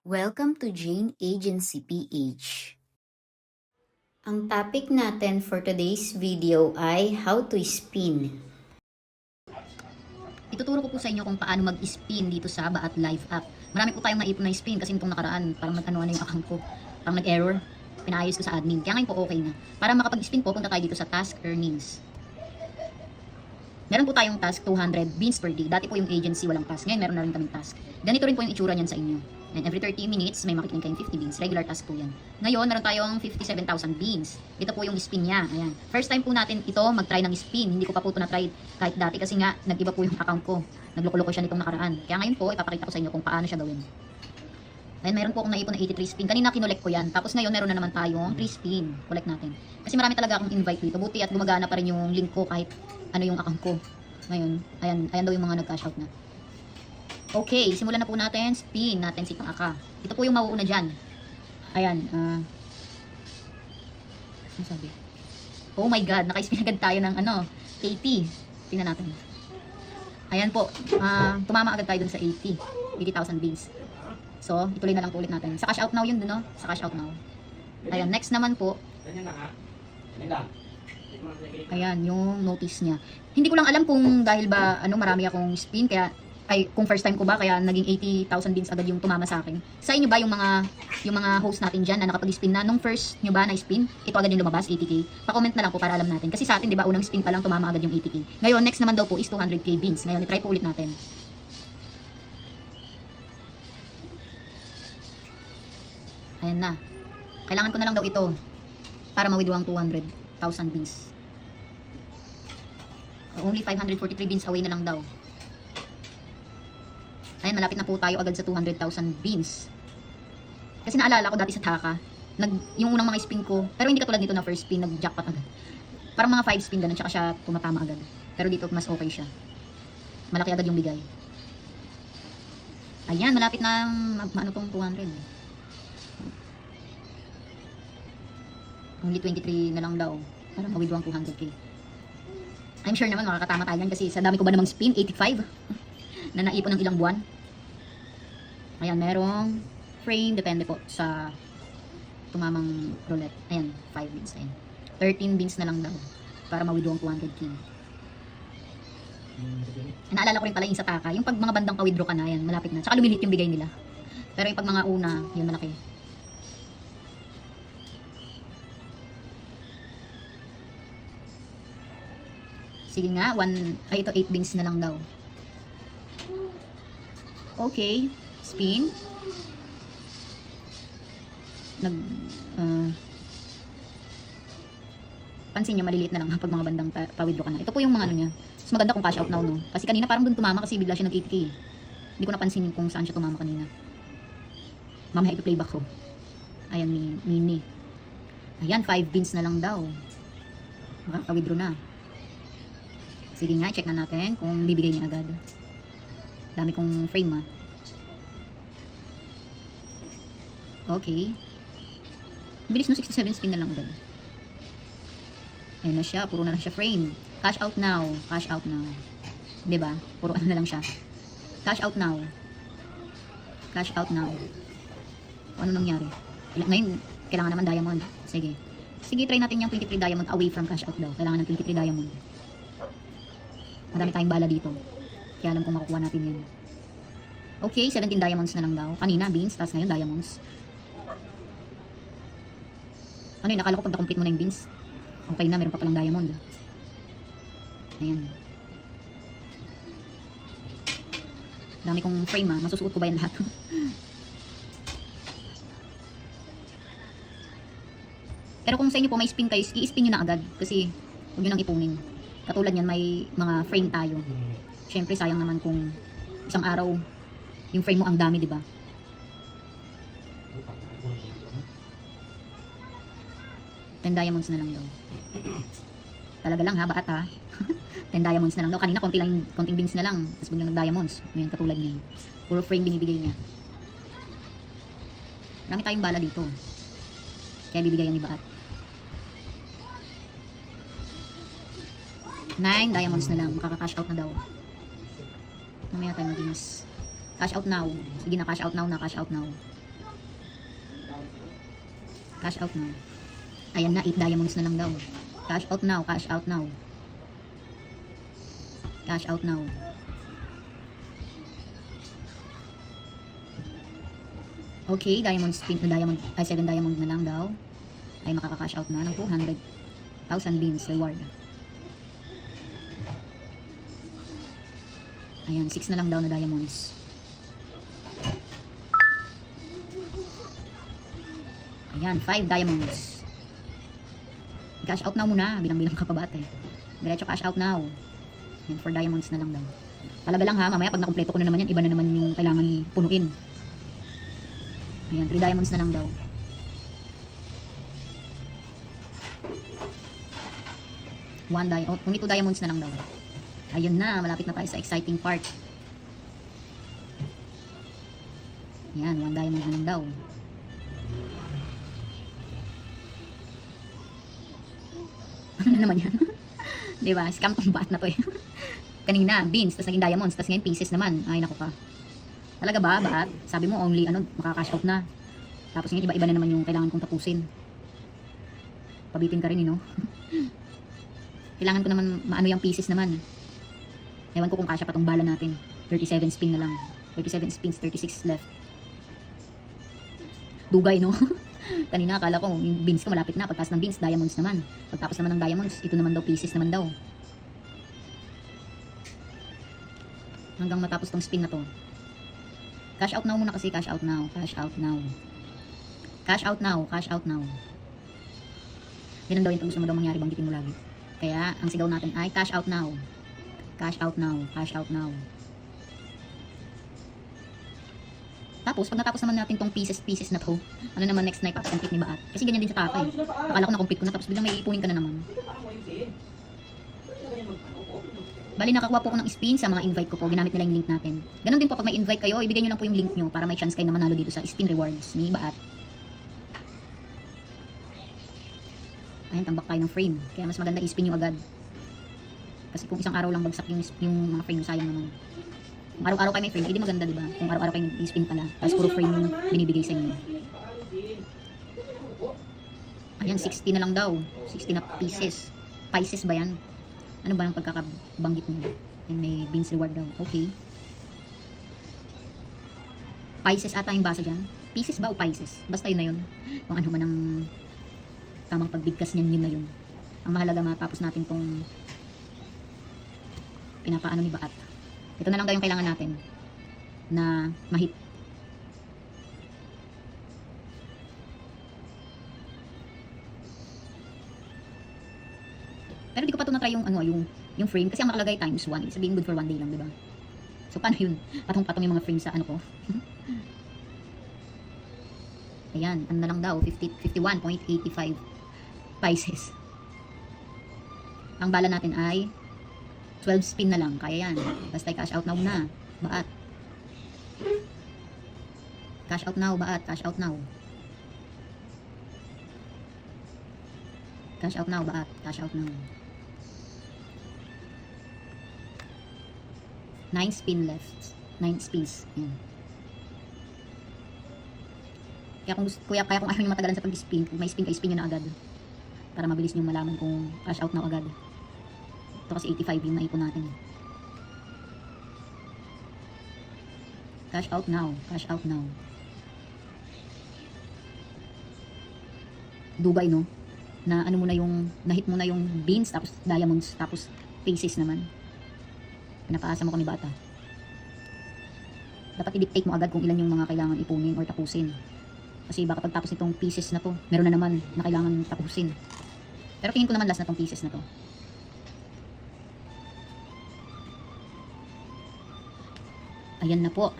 Welcome to Jane Agency PH. Ang topic natin for today's video ay how to spin. Ituturo ko po sa inyo kung paano mag-spin dito sa Baat Live app. Marami po tayong naipon na spin kasi nitong nakaraan parang nag-ano yung account ko. Parang nag-error. Pinaayos ko sa admin. Kaya ngayon po okay na. Para makapag-spin po, punta tayo dito sa task earnings. Meron po tayong task 200 beans per day. Dati po yung agency walang task. Ngayon meron na rin kaming task. Ganito rin po yung itsura niyan sa inyo. And every 30 minutes may makikita kayong 50 beans. Regular task po yan. Ngayon meron tayong 57,000 beans. Ito po yung spin niya. Ayan. First time po natin ito mag-try ng spin. Hindi ko pa po ito na-try kahit dati kasi nga nag-iba po yung account ko. Nagloko-loko siya nitong nakaraan. Kaya ngayon po ipapakita ko sa inyo kung paano siya gawin. Ayan, meron po akong naipon na 83 spin. Kanina kinolek ko yan. Tapos ngayon meron na naman tayong 3 spin. Collect natin. Kasi marami talaga akong invite dito. Buti at gumagana pa rin yung link ko kahit ano yung account ko. Ngayon, ayan daw yung mga nag-cash out na. Okay, simulan na po natin. Spin natin si Pangaka. Ito po yung mauuna dyan. Ayan. Ano sabi? Oh my God, naka-spin agad tayo ng 80. Tingnan natin. Ayan po. Tumama agad tayo dun sa 80,000 beans. So, ituloy na lang po ulit natin. Sa cash out now yun dun, no? Sa cash out now. Ayan, next naman po. Ayan, yung notice niya. Hindi ko lang alam kung dahil ba marami akong spin kaya kung first time ko ba kaya naging 80,000 beans agad yung tumama sa akin. Sa inyo ba yung mga host natin diyan na nakapag-spin na nung first nyo ba na spin, ito agad yung lumabas 80k? Pa-comment na lang po para alam natin. Kasi sa atin 'di ba unang spin pa lang tumama agad yung 80k. Ngayon next naman daw po is 200k beans. Ngayon i-try po ulit natin. Ayan na. Kailangan ko na lang daw ito para ma-withdraw ang 200,000 beans. Only 543 beans away na lang daw. Ayan, malapit na po tayo agad sa 200,000 beans. Kasi naalala ko dati sa Taka, yung unang mga spin ko, pero hindi katulad nito na first spin, nag-jackpot agad. Parang mga 5 spin ganun, tsaka siya tumatama agad. Pero dito mas okay siya. Malaki agad yung bigay. Ayan, malapit na tong 200. Only 23 na lang daw para ma-withdraw ang 200k. I'm sure naman makakatama tayo yan kasi sa dami ko ba namang spin, 85 na naipon ng ilang buwan. Ayan, merong frame, depende po sa tumamang roulette. Ayan, 5 beans. Ayan. 13 beans na lang daw para ma-withdraw ang 200k. Naalala ko rin pala yung sa Taka, yung pag mga bandang ka-withdraw ka na, yan, malapit na. Tsaka lumilit yung bigay nila. Pero yung pag mga una, yun malaki. Sige nga, ito 8 beans na lang daw. Okay, spin. Pansin nyo, maliliit na lang pag mga bandang pa-withdraw ka na. Ito po yung mga niya. Mas maganda kung cash out now, no? Kasi kanina parang dun tumama kasi bigla siya nag-80k. Hindi ko napansin kung saan siya tumama kanina. Mamaya ipiplayback ko. Ayan, mini. Ayan, 5 beans na lang daw. Makaka-withdraw na. Sige nga, check na natin kung bibigay niya agad. Dami kong frame Okay. Bilis no, 67 spin na lang agad. Ayun na siya, puro na lang siya frame. Cash out now, cash out now. 'Di ba? Puro ano na lang siya. Cash out now. Cash out now. Ano nangyari? Ngayon, kailangan naman diamond. Sige. Sige, try natin yung 23 diamond away from cash out daw. Kailangan ng 23 diamond. Madami tayong bala dito. Kaya alam kung makukuha natin yan. Okay, 17 diamonds na lang daw. Kanina, beans. Tapos ngayon, diamonds. Ano yun? Nakala ko pag na-complete mo na yung beans. Okay na, meron pa palang diamond. Ayan. Dami kong frame Masusuot ko ba yan lahat? Pero kung sa inyo po may spin kayo, i-spin nyo na agad. Kasi huwag nyo nang ipunin. Katulad yan, may mga frame tayo. Siyempre, sayang naman kung isang araw, yung frame mo ang dami, di ba? $10 diamonds na lang daw. Talaga lang ha, baat ha. 10 diamonds na lang daw. Kanina, konting beans na lang. Tapos biglang nag-diamonds. Ngayon, katulad niya. Puro frame binibigay niya. Marami tayong bala dito. Kaya bibigay yan ni baat. 9 diamonds na lang, makaka-cash out na daw. Mamaya tayo mag-ins. Cash out now. Sige na, cash out now na, cash out now. Cash out now. Ayan na, 8 diamonds na lang daw. Cash out now, cash out now. Cash out now. Okay, diamond spin na diamond, ay 7 diamond na lang daw. Ay makaka-cash out na ng 200,000 beans reward. Ayan, 6 na lang daw na diamonds. Ayan, 5 diamonds. Cash out now muna, bilang-bilang ka pa ba ate? Diretso cash out now. Yan, 4 diamonds na lang daw. Talaga lang ha, mamaya pag nakompleto ko na naman yan, iba na naman yung kailangan punuin. Ayan, 3 diamonds na lang daw. Only 2 diamonds na lang daw. Ayun na, malapit na tayo sa exciting part. Ayan, 1 diamond na lang daw. Ano na naman yan? Diba? Scam tong bat na to eh. Kanina, beans, tas naging diamonds, tas ngayon pieces naman. Ay, naku ka. Talaga ba, baat? Sabi mo, only, makaka-cash out na. Tapos ngayon, iba-iba na naman yung kailangan kong tapusin. Pabitin ka rin, no? Kailangan ko naman, maano yung pieces naman. Ewan ko kung kasya pa tong bala natin. 37 spin na lang. 37 spins, 36 left. Dugay, no? Kanina akala ko yung beans ko malapit na, pagtaas ng beans diamonds naman, pagtapos naman ng diamonds ito naman daw pieces naman daw, hanggang matapos tong spin na to. Cash out now muna kasi, cash out now, cash out now, cash out now, cash out now. Ganun daw yung pag gusto mo daw mangyari, banggitin mo lagi. Kaya ang sigaw natin ay cash out now, cash out now, cash out now. Tapos, pag natapos naman natin tong pieces na to, ano naman next na ipapasangkit ni Baat? Kasi ganyan din sa Taka eh. Akala ko na-complete ko na, tapos biglang may ipunin ka na naman. Bali, nakakuha po ko ng spin sa mga invite ko po. Ginamit nila yung link natin. Ganon din po, pag may invite kayo, ibigay nyo lang po yung link nyo para may chance kayo na manalo dito sa spin rewards ni Baat. Ayan, tambak tayo ng frame. Kaya mas maganda i-spin nyo agad. Kasi kung isang araw lang bagsak yung mga frame, sayang naman. Kung araw-araw kayo may frame, hindi maganda, diba? Kung araw-araw kayo nag-spin pala, tapos puro frame yung binibigay sa inyo. Ayan, 60 na lang daw. 60 na pieces. Pieces ba yan? Ano ba ang pagkakabanggit nyo? Yan, may beans reward daw. Okay. Pieces ata yung basa dyan. Pieces ba o pieces? Basta yun na yun. Kung ano man ang tamang pagbigkas niyan, yun na yun. Ang mahalaga matapos natin tong pinapaano ni Baat. Ito na lang daw yung kailangan natin na mahit. Pero di ko pa ito na-try yung frame kasi ang makalagay times 1. Ibig sabihin good for 1 day lang, diba? So paano yun? Patong-patong yung mga frame sa ano ko. Ayan, ano na lang daw, 51.85 pieces. Ang bala natin ay 12 spin na lang, kaya yan. Basta cash out now na, Baat. Cash out now, Baat, cash out now. Cash out now, Baat, cash out now. 9 spin left. 9 spins. Yan. Kaya kung ayaw nyo matagalan sa pag-spin, kung may spin kayo, spin nyo na agad. Para mabilis nyo malaman kung cash out now agad. Ito kasi 85 yung naipon natin. Cash out now. Cash out now. Dugay, no? Na ano mo na yung, nahit mo na yung beans, tapos diamonds, tapos pieces naman. Pinapaasa mo kami bata. Dapat i-dictate mo agad kung ilan yung mga kailangan ipunin or tapusin. Kasi baka pagtapos nitong pieces na to, meron na naman na kailangan tapusin. Pero tingin ko naman last na tong pieces na to. Ayan na po.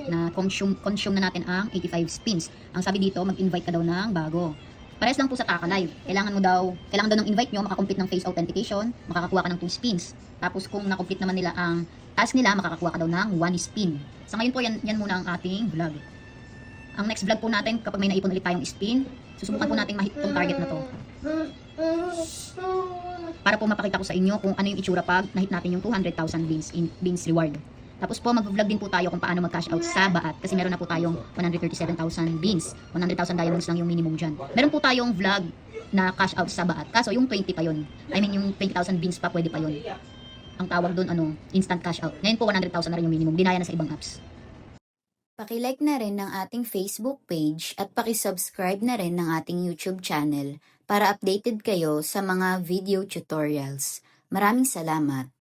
Na consume na natin ang 85 spins. Ang sabi dito, mag-invite ka daw ng bago. Pares lang po sa Taka Live. Kailangan daw ng invite nyo, makakomplete ng face authentication, makakakuha ka ng 2 spins. Tapos kung nakomplete naman nila ang task nila, makakakuha ka daw ng 1 spin. Sa ngayon po, yan muna ang ating vlog. Ang next vlog po natin, kapag may naipon ulit tayong spin, susubukan po natin ma-hit tong target na to. Para po mapakita ko sa inyo kung ano yung itsura pag nahit natin yung 200,000 beans reward. Tapos po, mag-vlog din po tayo kung paano mag-cash out sa Baat kasi meron na po tayong 137,000 beans. 100,000 diamonds lang yung minimum dyan. Meron po tayong vlog na cash out sa Baat. Kaso yung 20 pa yun. I mean yung 20,000 beans pa pwede pa yun. Ang tawag doon instant cash out. Ngayon po 100,000 na rin yung minimum. Dinaya na sa ibang apps. Paki-like na rin ng ating Facebook page at paki-subscribe na rin ng ating YouTube channel para updated kayo sa mga video tutorials. Maraming salamat!